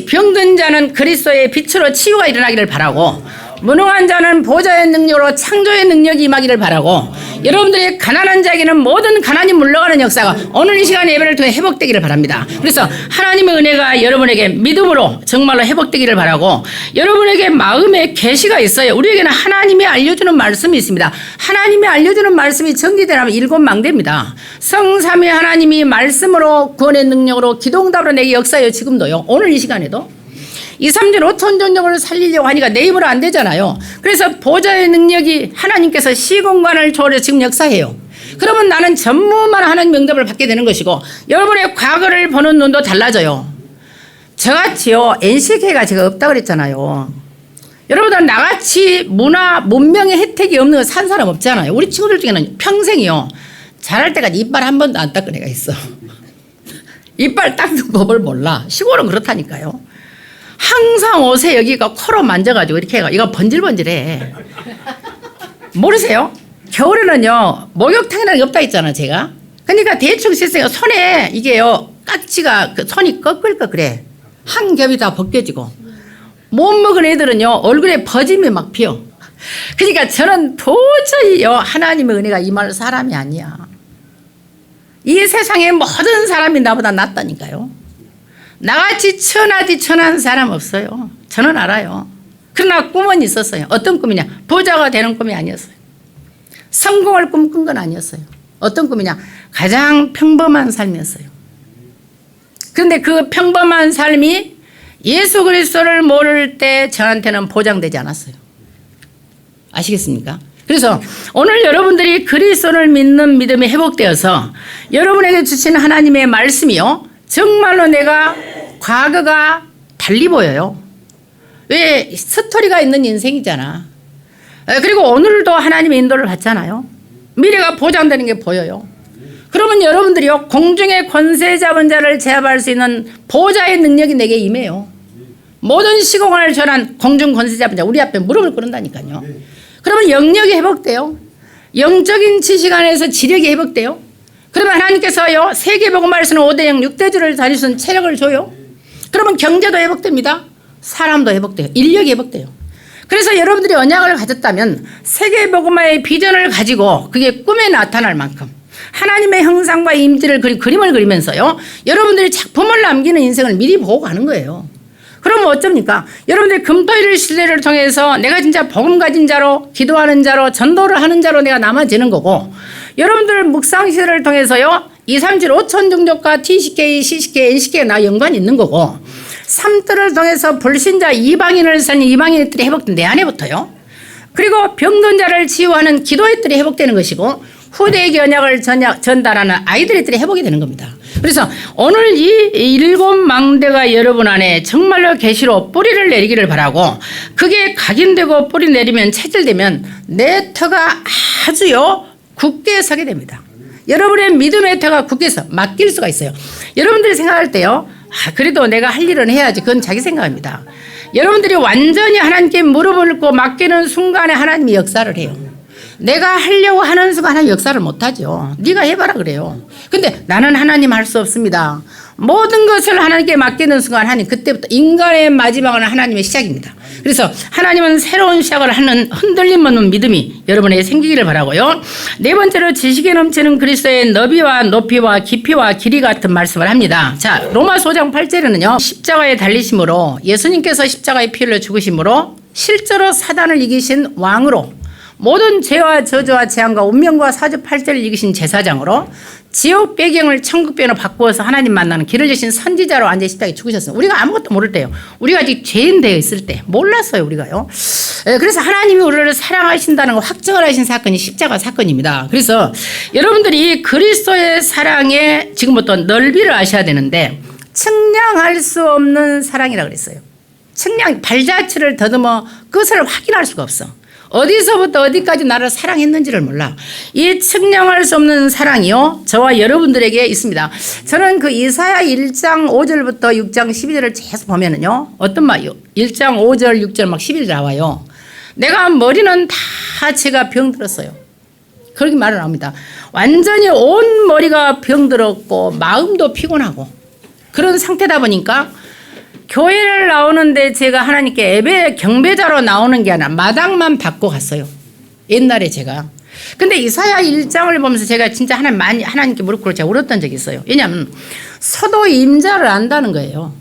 병든 자는 그리스도의 빛으로 치유가 일어나기를 바라고 무능한 자는 보좌의 능력으로 창조의 능력이 임하기를 바라고 여러분들의 가난한 자에게는 모든 가난이 물러가는 역사가 오늘 이 시간 예배를 통해 회복되기를 바랍니다. 그래서 하나님의 은혜가 여러분에게 믿음으로 정말로 회복되기를 바라고 여러분에게 마음의 계시가 있어요. 우리에게는 하나님이 알려주는 말씀이 있습니다. 하나님이 알려주는 말씀이 전개되라면 7망대입니다. 성삼위 하나님이 말씀으로 구원의 능력으로 기도응답으로 내게 역사해요. 지금도요. 오늘 이 시간에도 2, 3년 5천 전력을 살리려고 하니까 내 힘으로 안 되잖아요. 그래서 보좌의 능력이 하나님께서 시공간을 초월해서 지금 역사해요. 그러면 나는 전무만 하나님의 응답을 받게 되는 것이고 여러분의 과거를 보는 눈도 달라져요. 저같이요 NCK가 제가 없다 그랬잖아요. 여러분들 나같이 문화 문명의 혜택이 없는 거 산 사람 없잖아요. 우리 친구들 중에는 평생이요 자랄 때까지 이빨 한 번도 안 닦은 애가 있어. 이빨 닦는 법을 몰라. 시골은 그렇다니까요. 항상 옷에 여기가 코로 만져가지고 이렇게 해가 이거 번질번질해. 모르세요? 겨울에는요 목욕탕이라는 게 없다 했잖아 제가. 그러니까 대충 씻어요. 손에 이게요 깍지가 그 손이 꺼끌꺼끌해. 한 겹이 다 벗겨지고 못 먹은 애들은요 얼굴에 버짐이 막 피어. 그러니까 저는 도저히요 하나님의 은혜가 임할 사람이 아니야. 이 세상에 모든 사람이 나보다 낫다니까요. 나같이 천하디 천한 사람 없어요. 저는 알아요. 그러나 꿈은 있었어요. 어떤 꿈이냐? 부자가 되는 꿈이 아니었어요. 성공을 꿈꾼 건 아니었어요. 어떤 꿈이냐? 가장 평범한 삶이었어요. 그런데 그 평범한 삶이 예수 그리스도를 모를 때 저한테는 보장되지 않았어요. 아시겠습니까? 그래서 오늘 여러분들이 그리스도를 믿는 믿음이 회복되어서 여러분에게 주신 하나님의 말씀이요 정말로 내가 과거가 달리 보여요. 왜? 스토리가 있는 인생이잖아. 그리고 오늘도 하나님의 인도를 받잖아요. 미래가 보장되는 게 보여요. 그러면 여러분들이요 공중의 권세 잡은 자를 제압할 수 있는 보좌의 능력이 내게 임해요. 모든 시공을 전한 공중 권세자분자 우리 앞에 무릎을 꿇는다니까요. 그러면 영역이 회복돼요. 영적인 지식 안에서 지력이 회복돼요. 그러면 하나님께서요 세계복음화에서는 5대0 6대주를 다닐 수 있는 체력을 줘요. 그러면 경제도 회복됩니다. 사람도 회복돼요. 인력이 회복돼요. 그래서 여러분들이 언약을 가졌다면 세계복음화의 비전을 가지고 그게 꿈에 나타날 만큼 하나님의 형상과 임지를 그림을 그리면서요 여러분들이 작품을 남기는 인생을 미리 보고 가는 거예요. 그러면 어쩝니까? 여러분들이 금토일 신뢰를 통해서 내가 진짜 복음 가진 자로 기도하는 자로 전도를 하는 자로 내가 남아지는 거고 여러분들 묵상 시대를 통해서요 2, 3, 7, 5천 종족과 TCK, CCK, NCK 나 연관이 있는 거고 삶들을 통해서 불신자 이방인을 사는 이방인의 뜰이 회복된 내 안에부터요. 그리고 병든 자를 치유하는 기도의 뜰이 회복되는 것이고 후대에게 언약을 전달하는 아이들의 뜰이 회복이 되는 겁니다. 그래서 오늘 이 7망대가 여러분 안에 정말로 계시로 뿌리를 내리기를 바라고 그게 각인되고 뿌리 내리면 체질되면 내 터가 아주요 굳게 서게 됩니다. 여러분의 믿음의 터가 굳게 서 맡길 수가 있어요. 여러분들이 생각할 때요. 그래도 내가 할 일은 해야지. 그건 자기 생각입니다. 여러분들이 완전히 하나님께 무릎을 꿇고 맡기는 순간에 하나님이 역사를 해요. 내가 하려고 하는 순간 하나님 역사를 못하죠. 네가 해봐라 그래요. 근데 나는 하나님 할 수 없습니다. 모든 것을 하나님께 맡기는 순간 하나님 그때부터 인간의 마지막은 하나님의 시작입니다. 그래서 하나님은 새로운 시작을 하는 흔들림 없는 믿음이 여러분에게 생기기를 바라고요. 네 번째로 지식에 넘치는 그리스도의 너비와 높이와 깊이와 길이 같은 말씀을 합니다. 자, 로마서 5장 8절에는요. 십자가에 달리심으로 예수님께서 십자가의 피 흘려 죽으심으로 실제로 사단을 이기신 왕으로 모든 죄와 저주와 재앙과 운명과 사주팔자를 이기신 제사장으로 지옥 배경을 천국 배경으로 바꾸어서 하나님 만나는 길을 주신 선지자로 앉아 십자가에 죽으셨어요. 우리가 아무것도 모를 때요. 우리가 아직 죄인 되어 있을 때 몰랐어요. 우리가요. 그래서 하나님이 우리를 사랑하신다는 걸 확증을 하신 사건이 십자가 사건입니다. 그래서 여러분들이 그리스도의 사랑의 지금부터 넓이를 아셔야 되는데 측량할 수 없는 사랑이라고 그랬어요. 발자취를 더듬어 끝을 확인할 수가 없어. 어디서부터 어디까지 나를 사랑했는지를 몰라. 이 측량할 수 없는 사랑이요 저와 여러분들에게 있습니다. 저는 그 이사야 1장 5절부터 6장 12절을 계속 보면은요 어떤 말이요 1장 5절 6절 막 11절 나와요. 내가 머리는 다 제가 병들었어요. 그렇게 말을 합니다. 완전히 온 머리가 병들었고 마음도 피곤하고 그런 상태다 보니까 교회를 나오는데 제가 하나님께 예배 경배자로 나오는 게 아니라 마당만 받고 갔어요. 옛날에 제가. 근데 이사야 1장을 보면서 제가 진짜 하나님께 무릎 꿇고 제가 울었던 적이 있어요. 왜냐하면 서도 임자를 안다는 거예요.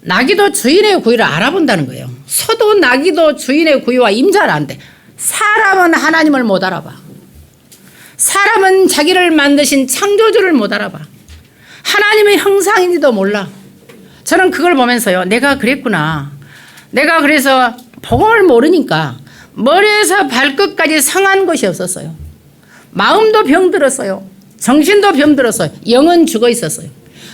나기도 주인의 구유를 알아본다는 거예요. 서도 나기도 주인의 구유와 임자를 안대. 사람은 하나님을 못 알아봐. 사람은 자기를 만드신 창조주를 못 알아봐. 하나님의 형상인지도 몰라. 저는 그걸 보면서요. 내가 그랬구나. 내가 그래서 복음을 모르니까 머리에서 발끝까지 상한 것이 없었어요. 마음도 병들었어요. 정신도 병들었어요. 영은 죽어 있었어요.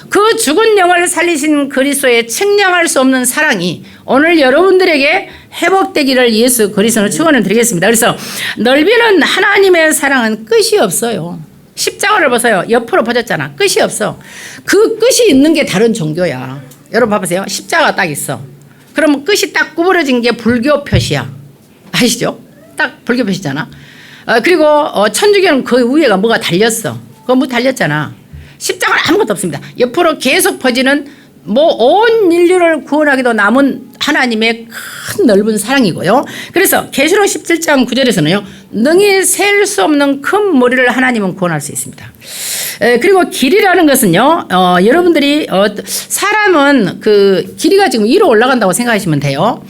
그 죽은 영을 살리신 그리스도의 측량할 수 없는 사랑이 오늘 여러분들에게 회복되기를 예수 그리스도로 축원을 드리겠습니다. 그래서 넓이는 하나님의 사랑은 끝이 없어요. 십자가를 보세요. 옆으로 퍼졌잖아. 끝이 없어. 그 끝이 있는 게 다른 종교야. 여러분 봐보세요. 십자가 딱 있어. 그러면 끝이 딱 구부러진 게 불교 표시야. 아시죠? 딱 불교 표시잖아. 그리고 천주교는 그 위에가 뭐가 달렸어. 그거 뭐 달렸잖아. 십자가는 아무것도 없습니다. 옆으로 계속 퍼지는 온 인류를 구원하기도 남은 하나님의 큰 넓은 사랑이고요. 그래서 계시록 17장 9절에서는요. 능히 셀 수 없는 큰 무리를 하나님은 구원할 수 있습니다. 그리고 길이라는 것은요. 여러분들이 사람은 그 길이가 지금 위로 올라간다고 생각하시면 돼요.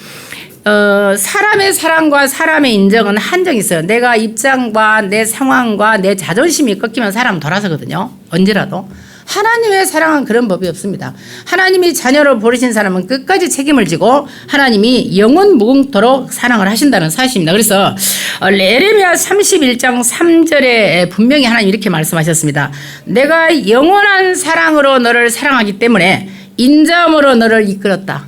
사람의 사랑과 사람의 인정은 한정이 있어요. 내가 입장과 내 상황과 내 자존심이 꺾이면 사람은 돌아서거든요. 언제라도. 하나님의 사랑은 그런 법이 없습니다. 하나님이 자녀로 부르신 사람은 끝까지 책임을 지고 하나님이 영원 무궁토록 사랑을 하신다는 사실입니다. 그래서 예레미야 31장 3절에 분명히 하나님 이렇게 말씀하셨습니다. 내가 영원한 사랑으로 너를 사랑하기 때문에 인자함으로 너를 이끌었다.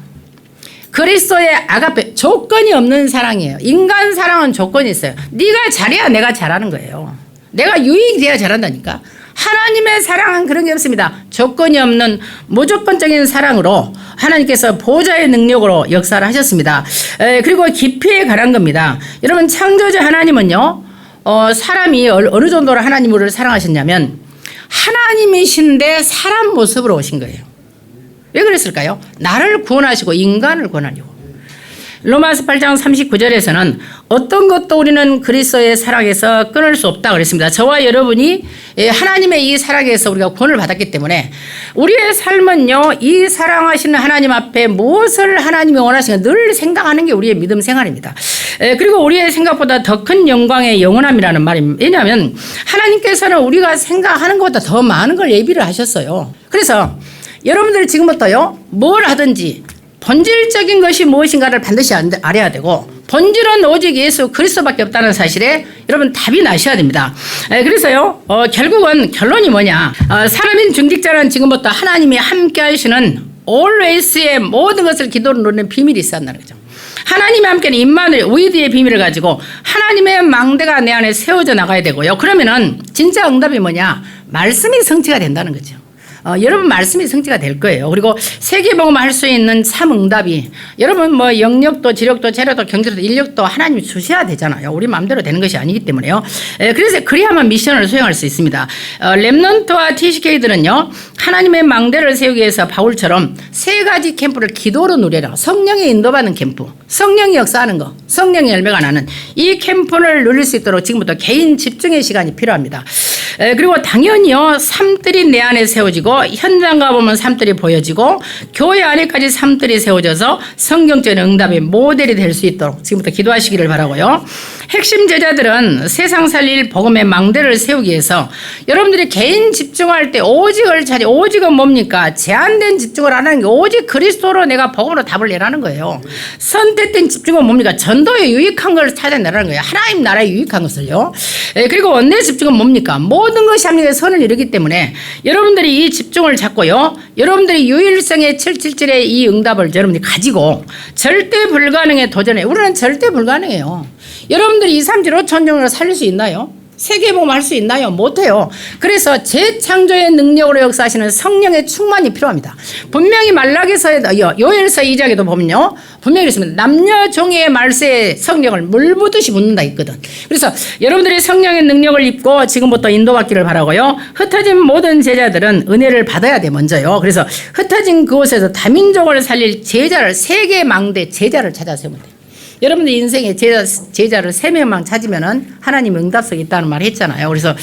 그리스도의 아가페, 조건이 없는 사랑이에요. 인간 사랑은 조건이 있어요. 네가 잘해야 내가 잘하는 거예요. 내가 유익이 돼야 잘한다니까. 하나님의 사랑은 그런 게 없습니다. 조건이 없는 무조건적인 사랑으로 하나님께서 보좌의 능력으로 역사를 하셨습니다. 그리고 깊이에 관한 겁니다. 여러분 창조주 하나님은요 사람이 어느 정도로 하나님을 사랑하셨냐면 하나님이신데 사람 모습으로 오신 거예요. 왜 그랬을까요? 나를 구원하시고 인간을 구원하려고. 로마서 8장 39절에서는 어떤 것도 우리는 그리스도의 사랑에서 끊을 수 없다 그랬습니다. 저와 여러분이 하나님의 이 사랑에서 우리가 구원을 받았기 때문에 우리의 삶은요 이 사랑하시는 하나님 앞에 무엇을 하나님이 원하시는가 늘 생각하는 게 우리의 믿음 생활입니다. 그리고 우리의 생각보다 더 큰 영광의 영원함이라는 말입니다. 왜냐하면 하나님께서는 우리가 생각하는 것보다 더 많은 걸 예비를 하셨어요. 그래서 여러분들이 지금부터요 뭘 하든지 본질적인 것이 무엇인가를 반드시 알아야 되고 본질은 오직 예수 그리스도밖에 없다는 사실에 여러분 답이 나셔야 됩니다. 그래서요 결국은 결론이 뭐냐 사람인 중직자는 지금부터 하나님이 함께 하시는 always의 모든 것을 기도로 누리는 비밀이 있었다는 거죠. 하나님의 함께는 임마누엘 우이드의 비밀을 가지고 하나님의 망대가 내 안에 세워져 나가야 되고요. 그러면은 진짜 응답이 뭐냐 말씀이 성취가 된다는 거죠. 여러분 말씀이 성취가 될 거예요. 그리고 세계복음 할 수 있는 참 응답이 여러분 뭐 영역도 지력도 재력도 경제도 인력도 하나님이 주셔야 되잖아요. 우리 마음대로 되는 것이 아니기 때문에요. 그래서 그래야만 미션을 수행할 수 있습니다. 렘넌트와 TCK들은요 하나님의 망대를 세우기 위해서 바울처럼 세 가지 캠프를 기도로 누려라. 성령의 인도받는 캠프, 성령이 역사하는 거, 성령의 열매가 나는 이 캠프를 누릴 수 있도록 지금부터 개인 집중의 시간이 필요합니다. 그리고 당연히요 삶들이 내 안에 세워지고 현장 가보면 삶들이 보여지고 교회 안에까지 삶들이 세워져서 성경적인 응답의 모델이 될 수 있도록 지금부터 기도하시기를 바라고요. 핵심 제자들은 세상 살릴 복음의 망대를 세우기 위해서 여러분들이 개인 집중할 때 오직을 찾아 오직은 뭡니까? 제한된 집중을 안 하는 게 오직 그리스도로 내가 복음으로 답을 내라는 거예요. 선택된 집중은 뭡니까? 전도에 유익한 걸 찾아내라는 거예요. 하나님 나라에 유익한 것을요. 그리고 원내 집중은 뭡니까? 모든 것이 합리의 선을 이루기 때문에 여러분들이 이 집중을 잡고요. 여러분들이 유일성의 777의 이 응답을 여러분들이 가지고 절대 불가능에 도전해. 우리는 절대 불가능해요. 여러분들이 2, 3, 5 천종을 살릴 수 있나요? 세계복음 할 수 있나요? 못해요. 그래서 재창조의 능력으로 역사하시는 성령의 충만이 필요합니다. 분명히 말라기서에 요엘서 2장에도 보면요. 분명히 있습니다. 남녀 종의 말세에 성령을 물 부듯이 붓는다 있거든. 그래서 여러분들이 성령의 능력을 입고 지금부터 인도받기를 바라고요. 흩어진 모든 제자들은 은혜를 받아야 돼 먼저요. 그래서 흩어진 그곳에서 다민족을 살릴 제자를 세계 망대 제자를 찾아 세우면 돼요. 여러분들 인생에 제자를 3명만 찾으면은 하나님 응답석이 있다는 말 했잖아요. 그래서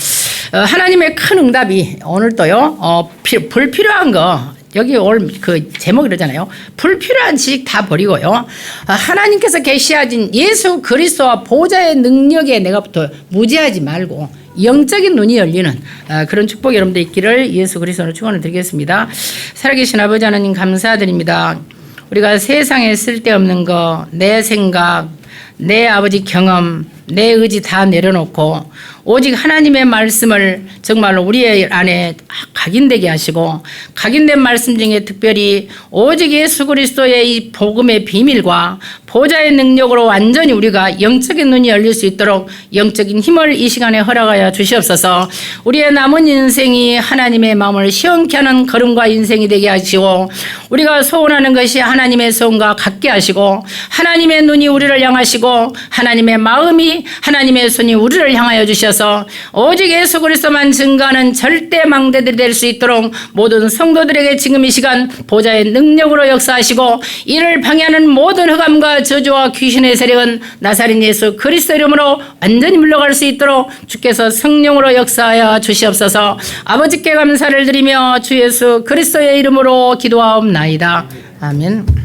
하나님의 큰 응답이 오늘도요 불필요한 거 여기 올 그 제목 이러잖아요. 불필요한 지식 다 버리고요. 하나님께서 계시하신 예수 그리스도와 보좌의 능력에 내가부터 무지하지 말고 영적인 눈이 열리는 그런 축복이 여러분들 있기를 예수 그리스도로 축원을 드리겠습니다. 살아계신 아버지 하나님 감사드립니다. 우리가 세상에 쓸데없는 거, 내 생각, 내 아버지 경험, 내 의지 다 내려놓고 오직 하나님의 말씀을 정말로 우리 안에 각인되게 하시고 각인된 말씀 중에 특별히 오직 예수 그리스도의 이 복음의 비밀과 보좌의 능력으로 완전히 우리가 영적인 눈이 열릴 수 있도록 영적인 힘을 이 시간에 허락하여 주시옵소서. 우리의 남은 인생이 하나님의 마음을 시원케 하는 걸음과 인생이 되게 하시고 우리가 소원하는 것이 하나님의 소원과 같게 하시고 하나님의 눈이 우리를 향하시고 하나님의 마음이 하나님의 손이 우리를 향하여 주셔서 오직 예수 그리스도만 증거하는 절대 망대들이 될 수 있도록 모든 성도들에게 지금 이 시간 보좌의 능력으로 역사하시고 이를 방해하는 모든 흑암과 저주와 귀신의 세력은 나사렛 예수 그리스도 이름으로 완전히 물러갈 수 있도록 주께서 성령으로 역사하여 주시옵소서. 아버지께 감사를 드리며 주 예수 그리스도의 이름으로 기도하옵나이다. 아멘.